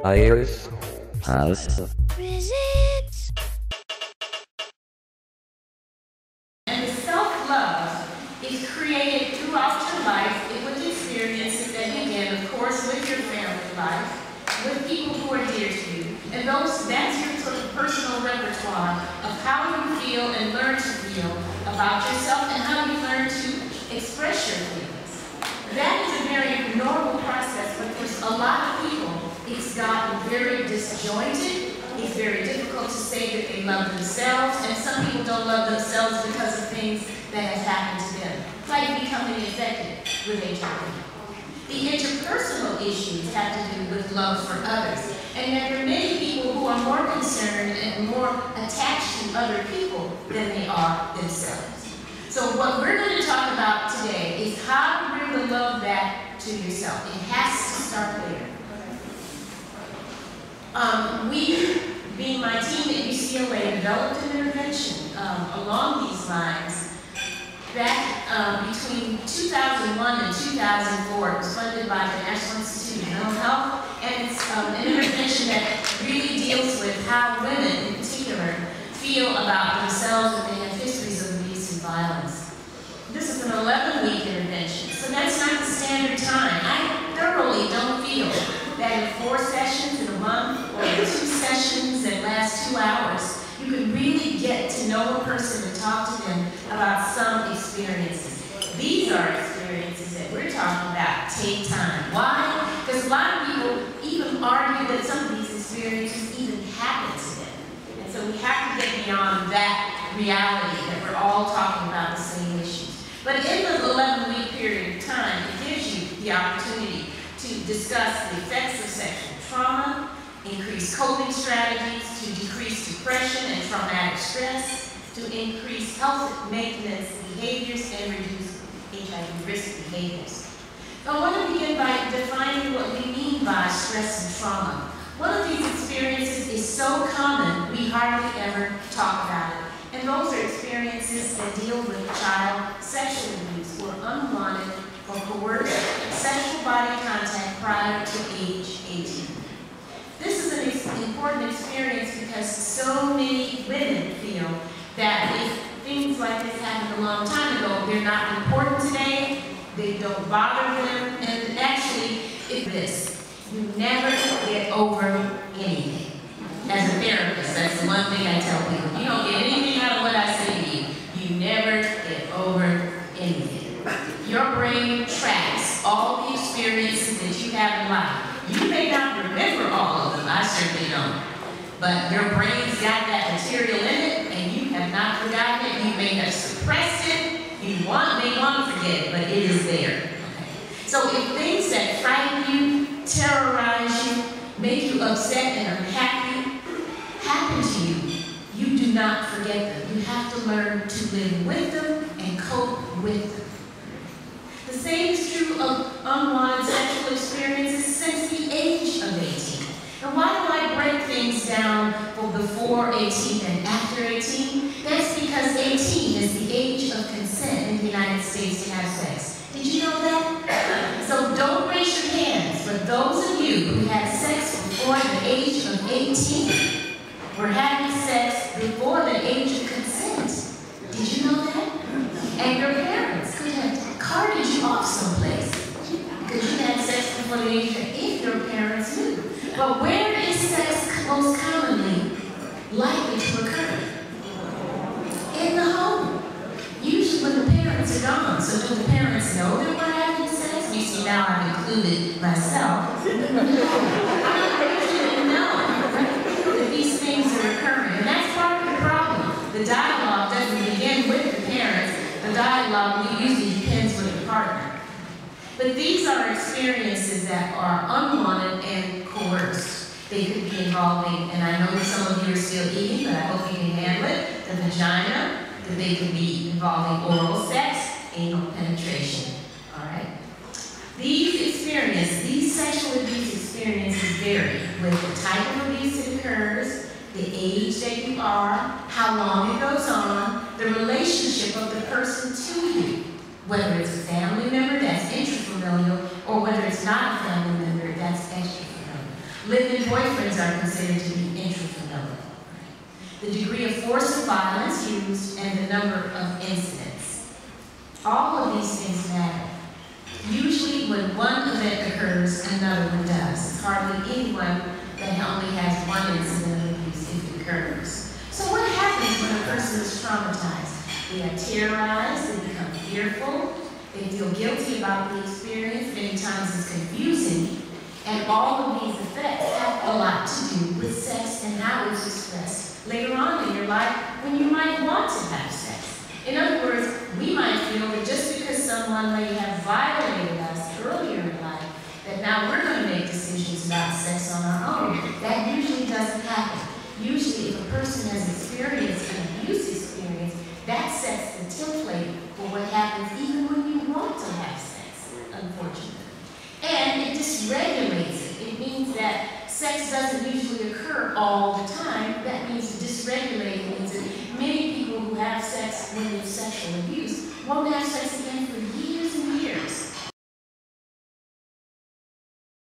Iris. House. Visits. And the self-love is created throughout your life with experiences that begin, of course, with your family life, with people who are dear to you. And that's your sort of personal repertoire of how you feel and learn to feel about yourself and how you learn to express your feelings. That is a very normal process, but for a lot of people, it's gotten very disjointed. It's very difficult to say that they love themselves, and some people don't love themselves because of things that have happened to them, like becoming infected with HIV. The interpersonal issues have to do with love for others, and there are many people who are more concerned and more attached to other people than they are themselves. So what we're going to talk about today is how to bring the love back to yourself. It has to start there. We, being my team at UCLA, developed an intervention along these lines back between 2001 and 2004. It was funded by the National Institute of Mental Health, and it's an intervention that really deals with how women in particular feel about themselves when they have histories of abuse and violence. This is an 11-week intervention, so that's not the standard time. I thoroughly don't feel that in 4 sessions in a month or 2 sessions that last 2 hours, you can really get to know a person and talk to them about some experiences. These are experiences that we're talking about take time. Why? Because a lot of people even argue that some of these experiences even happen to them. And so we have to get beyond that reality that we're all talking about the same issues. But in the 11-week period of time, it gives you the opportunity to discuss the effects of sexual trauma, increase coping strategies to decrease depression and traumatic stress, to increase health maintenance behaviors and reduce HIV risk behaviors. I want to begin by defining what we mean by stress and trauma. One of these experiences is so common we hardly ever talk about it. And those are experiences that deal with child sexual abuse or unwanted or coerced sexual body contact prior to age 18. This is an important experience because so many women feel that if things like this happened a long time ago, they're not important today, they don't bother them, and actually, it's this. You never get over anything. As a therapist, that's the one thing I tell people. You don't get anything out of what I say to you. You never get over anything. Your brain tracks all the experiences that you have in life. You may not remember all of them, I certainly don't. But your brain's got that material in it, and you have not forgotten it. You may have suppressed it. You may want to forget it, but it is there. Okay. So if things that frighten you, terrorize you, make you upset and unhappy, happen to you, you do not forget them. You have to learn to live with them and cope with them. The same is true of unwanted sexual experiences since the age of 18. And why do I break things down for before 18 and after 18? That's because 18 is the age of consent in the United States to have sex. Did you know that? So don't raise your hands, but those of you who had sex before the age of 18 were having sex before the age of consent. Did you know that? And your parents could have carted you off someplace because you had sex before the age of, if your parents knew. But where is sex most commonly likely to occur? In the home. Usually when the parents are gone. So do the parents know that we're having sex? You see, now I've included myself. These things are occurring, and that's part of the problem. The dialogue doesn't begin with the parents. The dialogue usually depends with the partner. But these are experiences that are unwanted and coerced. They could be involving, and I know that some of you are still eating, but I hope you can handle it, the vagina, that they could be involving oral sex, anal penetration. All right? These experiences, these sexual abuse experiences vary with the type of abuse that occurs, the age that you are, how long it goes on, the relationship of the person to you, whether it's a family member that's intrafamilial or whether it's not a family member that's extrafamilial. Live-in boyfriends are considered to be intrafamilial. The degree of force or violence used and the number of incidents. All of these things matter. Usually when one event occurs, another one does. It's hardly anyone that only has one incident of abuse if it occurs. So what happens when a person is traumatized? They are terrorized, they become fearful, they feel guilty about the experience, many times it's confusing, and all of these effects have a lot to do with sex and how it's expressed later on in your life when you might want to have sex. In other words, we might feel that just because someone may have violated us earlier in life, that now we're going to make decisions about sex on our own. That usually doesn't happen. Usually if a person has experienced an abuse experience, that sets the template for what happens even when you want to have sex, unfortunately. And it dysregulates it. It means that sex doesn't usually occur all the time. That means to dysregulate